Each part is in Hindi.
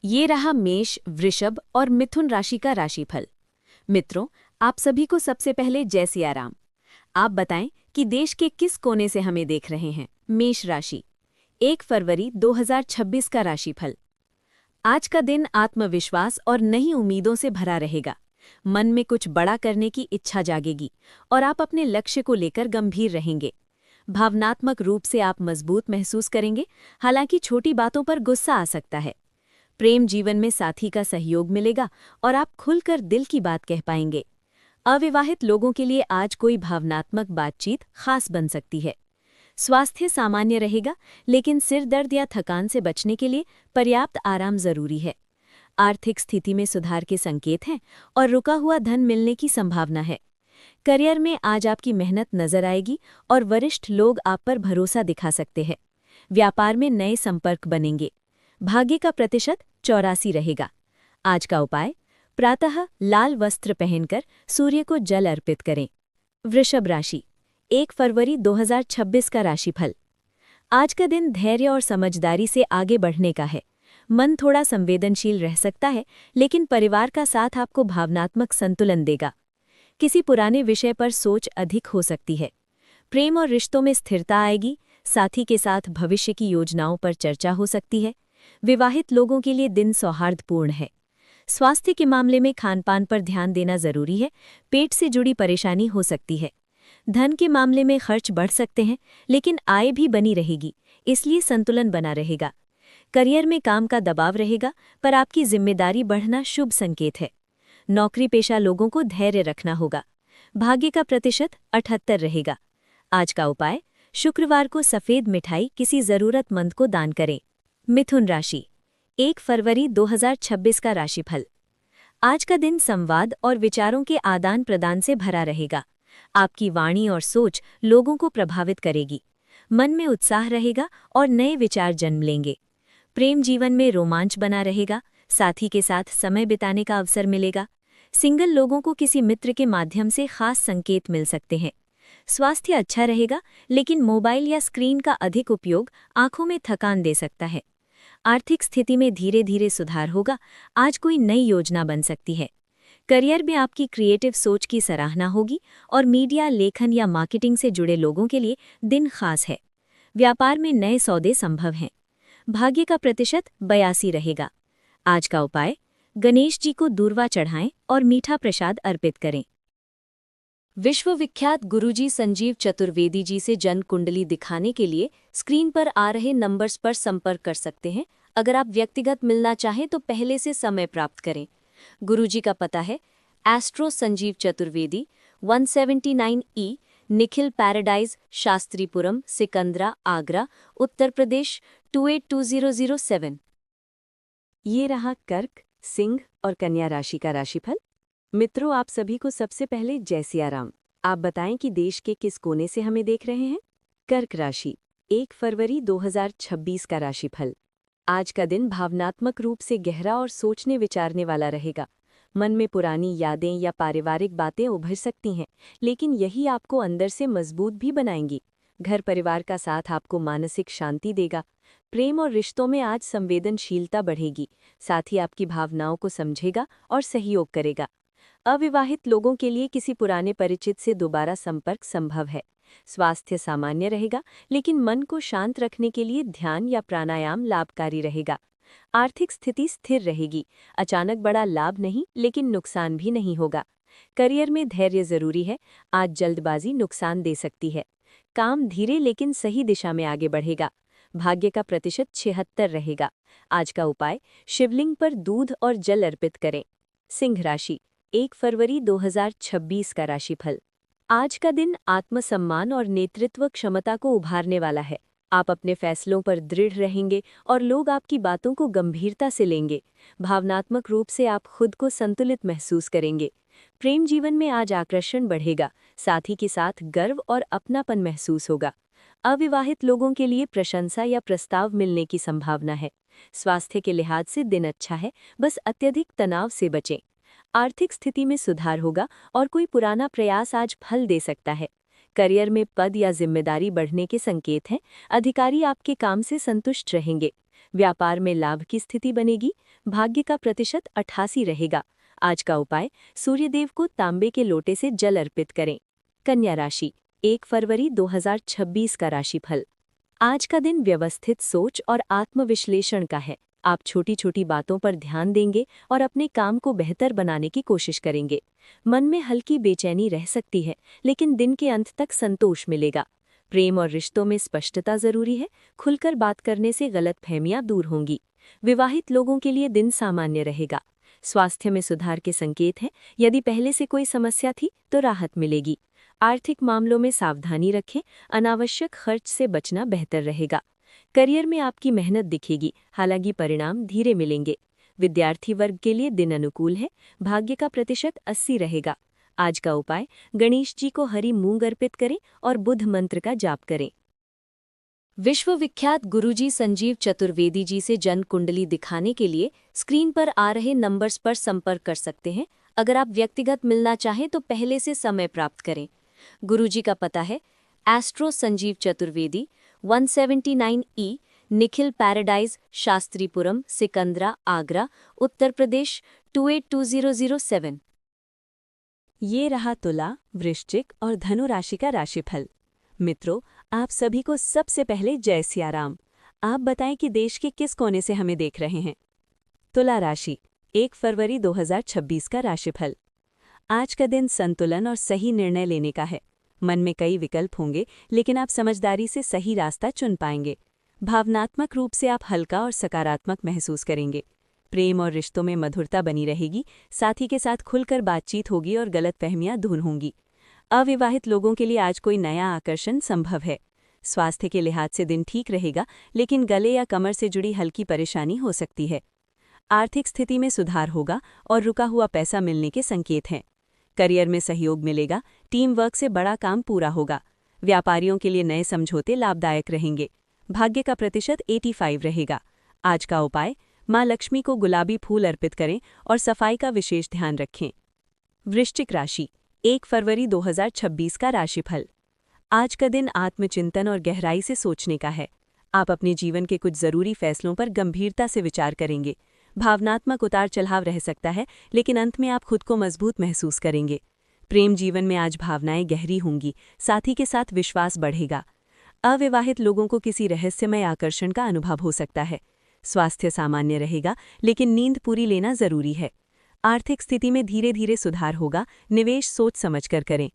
ये रहा मेष, वृषभ और मिथुन राशि का राशिफल। मित्रों, आप सभी को सबसे पहले जय सिया राम। आप बताएं कि देश के किस कोने से हमें देख रहे हैं। मेष राशि, 1 फरवरी 2026 का राशिफल। आज का दिन आत्मविश्वास और नई उम्मीदों से भरा रहेगा। मन में कुछ बड़ा करने की इच्छा जागेगी और आप अपने लक्ष्य को लेकर गंभीर रहेंगे। भावनात्मक रूप से आप मजबूत महसूस करेंगे, हालांकि छोटी बातों पर गुस्सा आ सकता है। प्रेम जीवन में साथी का सहयोग मिलेगा और आप खुलकर दिल की बात कह पाएंगे। अविवाहित लोगों के लिए आज कोई भावनात्मक बातचीत खास बन सकती है। स्वास्थ्य सामान्य रहेगा, लेकिन सिर दर्द या थकान से बचने के लिए पर्याप्त आराम जरूरी है। आर्थिक स्थिति में सुधार के संकेत हैं और रुका हुआ धन मिलने की संभावना है। करियर में आज आपकी मेहनत नजर आएगी और वरिष्ठ लोग आप पर भरोसा दिखा सकते हैं। व्यापार में नए संपर्क बनेंगे। भाग्य का प्रतिशत 84 रहेगा। आज का उपाय, प्रातः लाल वस्त्र पहनकर सूर्य को जल अर्पित करें। वृषभ राशि, 1 फरवरी 2026 का राशिफल। आज का दिन धैर्य और समझदारी से आगे बढ़ने का है। मन थोड़ा संवेदनशील रह सकता है, लेकिन परिवार का साथ आपको भावनात्मक संतुलन देगा। किसी पुराने विषय पर सोच अधिक हो सकती है। प्रेम और रिश्तों में स्थिरता आएगी। साथी के साथ भविष्य की योजनाओं पर चर्चा हो सकती है। विवाहित लोगों के लिए दिन सौहार्दपूर्ण है। स्वास्थ्य के मामले में खानपान पर ध्यान देना जरूरी है। पेट से जुड़ी परेशानी हो सकती है। धन के मामले में खर्च बढ़ सकते हैं, लेकिन आय भी बनी रहेगी, इसलिए संतुलन बना रहेगा। करियर में काम का दबाव रहेगा, पर आपकी जिम्मेदारी बढ़ना शुभ संकेत है। नौकरी पेशा लोगों को धैर्य रखना होगा। भाग्य का प्रतिशत 78 रहेगा। आज का उपाय, शुक्रवार को सफेद मिठाई किसी जरूरतमंद को दान करें। मिथुन राशि, 1 फरवरी 2026 का राशिफल। आज का दिन संवाद और विचारों के आदान प्रदान से भरा रहेगा। आपकी वाणी और सोच लोगों को प्रभावित करेगी। मन में उत्साह रहेगा और नए विचार जन्म लेंगे। प्रेम जीवन में रोमांच बना रहेगा। साथी के साथ समय बिताने का अवसर मिलेगा। सिंगल लोगों को किसी मित्र के माध्यम से खास संकेत मिल सकते हैं। स्वास्थ्य अच्छा रहेगा, लेकिन मोबाइल या स्क्रीन का अधिक उपयोग आंखों में थकान दे सकता है। आर्थिक स्थिति में धीरे धीरे सुधार होगा। आज कोई नई योजना बन सकती है। करियर में आपकी क्रिएटिव सोच की सराहना होगी और मीडिया, लेखन या मार्केटिंग से जुड़े लोगों के लिए दिन खास है। व्यापार में नए सौदे संभव हैं। भाग्य का प्रतिशत 82 रहेगा। आज का उपाय, गणेश जी को दूर्वा चढ़ाएं और मीठा प्रसाद अर्पित करें। विश्वविख्यात गुरुजी संजीव चतुर्वेदी जी से जन्म कुंडली दिखाने के लिए स्क्रीन पर आ रहे नंबर्स पर संपर्क कर सकते हैं। अगर आप व्यक्तिगत मिलना चाहें तो पहले से समय प्राप्त करें। गुरुजी का पता है Astro Sanjeev Chaturvedi, 179E Nikhil Paradise, Shastripuram, Sikandra, Agra, Uttar Pradesh 282007। ये रहा कर्क, सिंह और कन्या राशि का राशिफल। मित्रों, आप सभी को सबसे पहले जय सिया राम। आप बताएं कि देश के किस कोने से हमें देख रहे हैं। कर्क राशि, 1 फरवरी 2026 का राशिफल। आज का दिन भावनात्मक रूप से गहरा और सोचने विचारने वाला रहेगा। मन में पुरानी यादें या पारिवारिक बातें उभर सकती हैं, लेकिन यही आपको अंदर से मजबूत भी बनाएंगी। घर परिवार का साथ आपको मानसिक शांति देगा। प्रेम और रिश्तों में आज संवेदनशीलता बढ़ेगी। साथ ही आपकी भावनाओं को समझेगा और सहयोग करेगा। अविवाहित लोगों के लिए किसी पुराने परिचित से दोबारा संपर्क संभव है। स्वास्थ्य सामान्य रहेगा, लेकिन मन को शांत रखने के लिए ध्यान या प्राणायाम लाभकारी रहेगा। आर्थिक स्थिति स्थिर रहेगी। अचानक बड़ा लाभ नहीं, लेकिन नुकसान भी नहीं होगा। करियर में धैर्य जरूरी है। आज जल्दबाजी नुकसान दे सकती है। काम धीरे लेकिन सही दिशा में आगे बढ़ेगा। भाग्य का प्रतिशत 76 रहेगा। आज का उपाय, शिवलिंग पर दूध और जल अर्पित करें। सिंह राशि, 1 फरवरी 2026 का राशिफल। आज का दिन आत्मसम्मान और नेतृत्व क्षमता को उभारने वाला है। आप अपने फैसलों पर दृढ़ रहेंगे और लोग आपकी बातों को गंभीरता से लेंगे। भावनात्मक रूप से आप खुद को संतुलित महसूस करेंगे। प्रेम जीवन में आज आकर्षण बढ़ेगा। साथी के साथ गर्व और अपनापन महसूस होगा। अविवाहित लोगों के लिए प्रशंसा या प्रस्ताव मिलने की संभावना है। स्वास्थ्य के लिहाज से दिन अच्छा है, बस अत्यधिक तनाव से बचें। आर्थिक स्थिति में सुधार होगा और कोई पुराना प्रयास आज फल दे सकता है। करियर में पद या जिम्मेदारी बढ़ने के संकेत हैं। अधिकारी आपके काम से संतुष्ट रहेंगे। व्यापार में लाभ की स्थिति बनेगी। भाग्य का प्रतिशत 88 रहेगा। आज का उपाय, सूर्यदेव को तांबे के लोटे से जल अर्पित करें। कन्या राशि, 1 फरवरी 2026 का राशिफल। आज का दिन व्यवस्थित सोच और आत्मविश्लेषण का है। आप छोटी छोटी बातों पर ध्यान देंगे और अपने काम को बेहतर बनाने की कोशिश करेंगे। मन में हल्की बेचैनी रह सकती है, लेकिन दिन के अंत तक संतोष मिलेगा। प्रेम और रिश्तों में स्पष्टता जरूरी है। खुलकर बात करने से गलतफहमियां दूर होंगी। विवाहित लोगों के लिए दिन सामान्य रहेगा। स्वास्थ्य में सुधार के संकेत हैं। यदि पहले से कोई समस्या थी तो राहत मिलेगी। आर्थिक मामलों में सावधानी रखें। अनावश्यक खर्च से बचना बेहतर रहेगा। करियर में आपकी मेहनत दिखेगी, हालांकि परिणाम धीरे मिलेंगे। विद्यार्थी वर्ग के लिए दिन अनुकूल है। भाग्य का प्रतिशत 80 रहेगा। आज का उपाय, गणेश जी को हरी मूंग अर्पित करें और बुध मंत्र का जाप करें। विश्वविख्यात गुरुजी संजीव चतुर्वेदी जी से जन्म कुंडली दिखाने के लिए स्क्रीन पर आ रहे नंबर्स पर संपर्क कर सकते हैं। अगर आप व्यक्तिगत मिलना चाहें तो पहले से समय प्राप्त करें। गुरुजी का पता है एस्ट्रो संजीव चतुर्वेदी, 179 ई निखिल पैराडाइज, शास्त्रीपुरम, सिकंदरा, आगरा, उत्तर प्रदेश 282007। ये रहा तुला, वृश्चिक और धनु राशि का राशिफल। मित्रों, आप सभी को सबसे पहले जय सिया राम। आप बताएं कि देश के किस कोने से हमें देख रहे हैं। तुला राशि, 1 फरवरी 2026 का राशिफल। आज का दिन संतुलन और सही निर्णय लेने का है। मन में कई विकल्प होंगे, लेकिन आप समझदारी से सही रास्ता चुन पाएंगे। भावनात्मक रूप से आप हल्का और सकारात्मक महसूस करेंगे। प्रेम और रिश्तों में मधुरता बनी रहेगी। साथी के साथ खुलकर बातचीत होगी और गलतफहमियां दूर होंगी। अविवाहित लोगों के लिए आज कोई नया आकर्षण संभव है। स्वास्थ्य के लिहाज से दिन ठीक रहेगा, लेकिन गले या कमर से जुड़ी हल्की परेशानी हो सकती है। आर्थिक स्थिति में सुधार होगा और रुका हुआ पैसा मिलने के संकेत हैं। करियर में सहयोग मिलेगा। टीम वर्क से बड़ा काम पूरा होगा। व्यापारियों के लिए नए समझौते लाभदायक रहेंगे। भाग्य का प्रतिशत 85 रहेगा। आज का उपाय, मां लक्ष्मी को गुलाबी फूल अर्पित करें और सफाई का विशेष ध्यान रखें। वृश्चिक राशि, 1 फरवरी 2026 का राशिफल। आज का दिन आत्मचिंतन और गहराई से सोचने का है। आप अपने जीवन के कुछ जरूरी फैसलों पर गंभीरता से विचार करेंगे। भावनात्मक उतार चढ़ाव रह सकता है, लेकिन अंत में आप खुद को मजबूत महसूस करेंगे। प्रेम जीवन में आज भावनाएं गहरी होंगी। साथी के साथ विश्वास बढ़ेगा। अविवाहित लोगों को किसी रहस्यमय आकर्षण का अनुभव हो सकता है। स्वास्थ्य सामान्य रहेगा, लेकिन नींद पूरी लेना जरूरी है। आर्थिक स्थिति में धीरे धीरे सुधार होगा। निवेश सोच समझकर करें।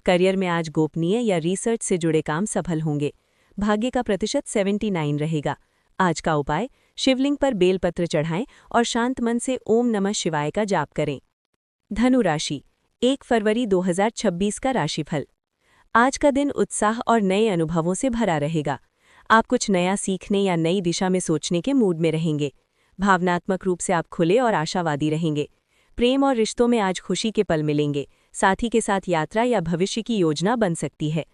करियर में आज गोपनीय या रिसर्च से जुड़े काम सफल होंगे। भाग्य का प्रतिशत 79 रहेगा। आज का उपाय, शिवलिंग पर बेलपत्र चढ़ाएं और शांत मन से ओम नमः शिवाय का जाप करें। धनु राशि, 1 फरवरी 2026 का राशिफल। आज का दिन उत्साह और नए अनुभवों से भरा रहेगा। आप कुछ नया सीखने या नई दिशा में सोचने के मूड में रहेंगे। भावनात्मक रूप से आप खुले और आशावादी रहेंगे। प्रेम और रिश्तों में आज खुशी के पल मिलेंगे। साथी के साथ यात्रा या भविष्य की योजना बन सकती है।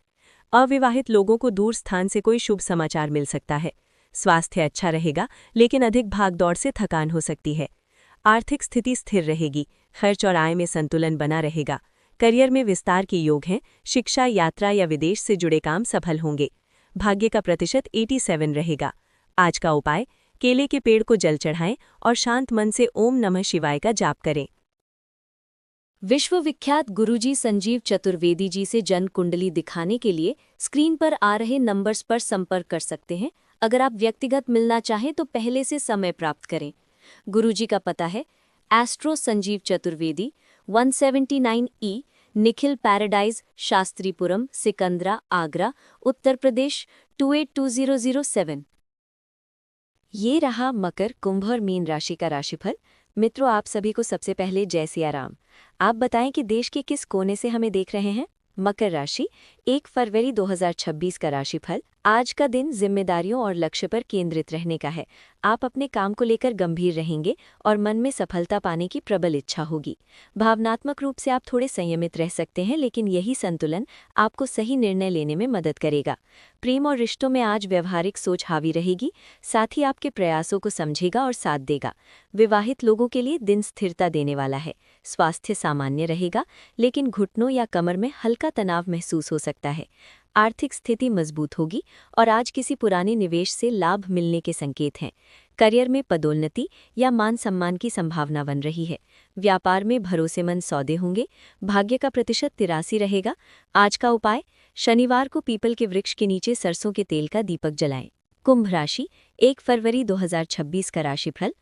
अविवाहित लोगों को दूर स्थान से कोई शुभ समाचार मिल सकता है। स्वास्थ्य अच्छा रहेगा, लेकिन अधिक भागदौड़ से थकान हो सकती है। आर्थिक स्थिति स्थिर रहेगी। खर्च और आय में संतुलन बना रहेगा। करियर में विस्तार के योग हैं। शिक्षा, यात्रा या विदेश से जुड़े काम सफल होंगे। भाग्य का प्रतिशत 87 रहेगा। आज का उपाय, केले के पेड़ को जल चढ़ाएं और शांत मन से ओम नमः शिवाय का जाप करें। विश्वविख्यात गुरुजी संजीव चतुर्वेदी जी से जन्म कुंडली दिखाने के लिए स्क्रीन पर आ रहे नंबर्स पर संपर्क कर सकते हैं। अगर आप व्यक्तिगत मिलना चाहें तो पहले से समय प्राप्त करें। गुरुजी का पता है एस्ट्रो संजीव चतुर्वेदी, 179 ई निखिल पैराडाइज, शास्त्रीपुरम, सिकंदरा, आगरा, उत्तर प्रदेश 282007। ये रहा मकर, कुंभ और मीन राशि का राशिफल। मित्रों, आप सभी को सबसे पहले जय सिया राम। आप बताएं कि देश के किस कोने से हमें देख रहे हैं। मकर राशि, 1 फरवरी 2026 का राशिफल। आज का दिन जिम्मेदारियों और लक्ष्य पर केंद्रित रहने का है। आप अपने काम को लेकर गंभीर रहेंगे और मन में सफलता पाने की प्रबल इच्छा होगी। भावनात्मक रूप से आप थोड़े संयमित रह सकते हैं, लेकिन यही संतुलन आपको सही निर्णय लेने में मदद करेगा। प्रेम और रिश्तों में आज व्यवहारिक सोच हावी रहेगी। साथ ही आपके प्रयासों को समझेगा और साथ देगा। विवाहित लोगों के लिए दिन स्थिरता देने वाला है। स्वास्थ्य सामान्य रहेगा, लेकिन घुटनों या कमर में हल्का तनाव महसूस हो सकता है। आर्थिक स्थिति मजबूत होगी और आज किसी पुराने निवेश से लाभ मिलने के संकेत हैं। करियर में पदोन्नति या मान सम्मान की संभावना बन रही है। व्यापार में भरोसेमंद सौदे होंगे। भाग्य का प्रतिशत 83 रहेगा। आज का उपाय, शनिवार को पीपल के वृक्ष के नीचे सरसों के तेल का दीपक जलाएं। कुंभ राशि, 1 फरवरी 2026 का राशिफल।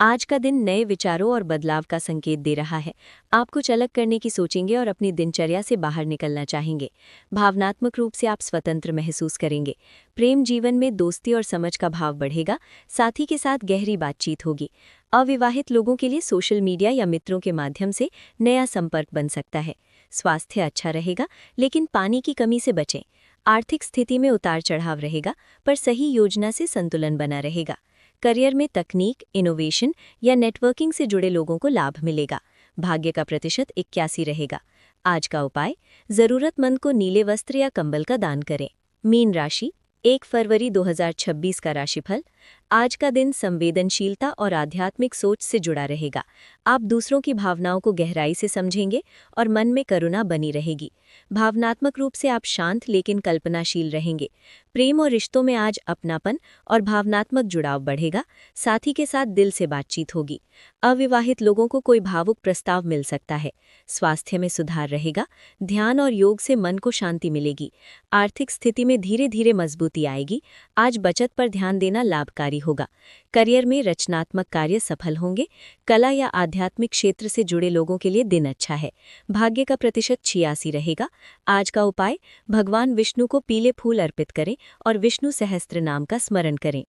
आज का दिन नए विचारों और बदलाव का संकेत दे रहा है। आप कुछ अलग करने की सोचेंगे और अपनी दिनचर्या से बाहर निकलना चाहेंगे। भावनात्मक रूप से आप स्वतंत्र महसूस करेंगे। प्रेम जीवन में दोस्ती और समझ का भाव बढ़ेगा। साथी के साथ गहरी बातचीत होगी। अविवाहित लोगों के लिए सोशल मीडिया या मित्रों के माध्यम से नया संपर्क बन सकता है। स्वास्थ्य अच्छा रहेगा, लेकिन पानी की कमी से बचें। आर्थिक स्थिति में उतार चढ़ाव रहेगा, पर सही योजना से संतुलन बना रहेगा। करियर में तकनीक, इनोवेशन या नेटवर्किंग से जुड़े लोगों को लाभ मिलेगा। भाग्य का प्रतिशत 81 रहेगा। आज का उपाय, जरूरतमंद को नीले वस्त्र या कंबल का दान करें। मीन राशि, 1 फरवरी 2026 का राशिफल। आज का दिन संवेदनशीलता और आध्यात्मिक सोच से जुड़ा रहेगा। आप दूसरों की भावनाओं को गहराई से समझेंगे और मन में करुणा बनी रहेगी। भावनात्मक रूप से आप शांत लेकिन कल्पनाशील रहेंगे। प्रेम और रिश्तों में आज अपनापन और भावनात्मक जुड़ाव बढ़ेगा। साथी के साथ दिल से बातचीत होगी। अविवाहित लोगों को कोई भावुक प्रस्ताव मिल सकता है। स्वास्थ्य में सुधार रहेगा। ध्यान और योग से मन को शांति मिलेगी। आर्थिक स्थिति में धीरे धीरे मजबूती आएगी। आज बचत पर ध्यान देना लाभकारी होगा। करियर में रचनात्मक कार्य सफल होंगे। कला या आध्यात्मिक क्षेत्र से जुड़े लोगों के लिए दिन अच्छा है। भाग्य का प्रतिशत 86 रहेगा। आज का उपाय, भगवान विष्णु को पीले फूल अर्पित करें और विष्णु सहस्त्र नाम का स्मरण करें।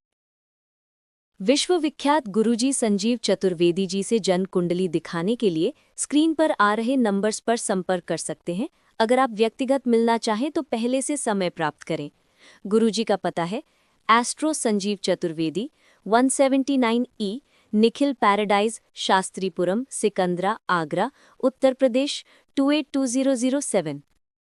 विश्वविख्यात गुरुजी संजीव चतुर्वेदी जी से जन्म कुंडली दिखाने के लिए स्क्रीन पर आ रहे नंबर्स पर संपर्क कर सकते हैं। अगर आप व्यक्तिगत मिलना चाहें तो पहले से समय प्राप्त करें। गुरुजी का पता है Astro Sanjeev Chaturvedi, 179E Nikhil Paradise, Shastripuram, Sikandra, Agra, Uttar Pradesh 282007।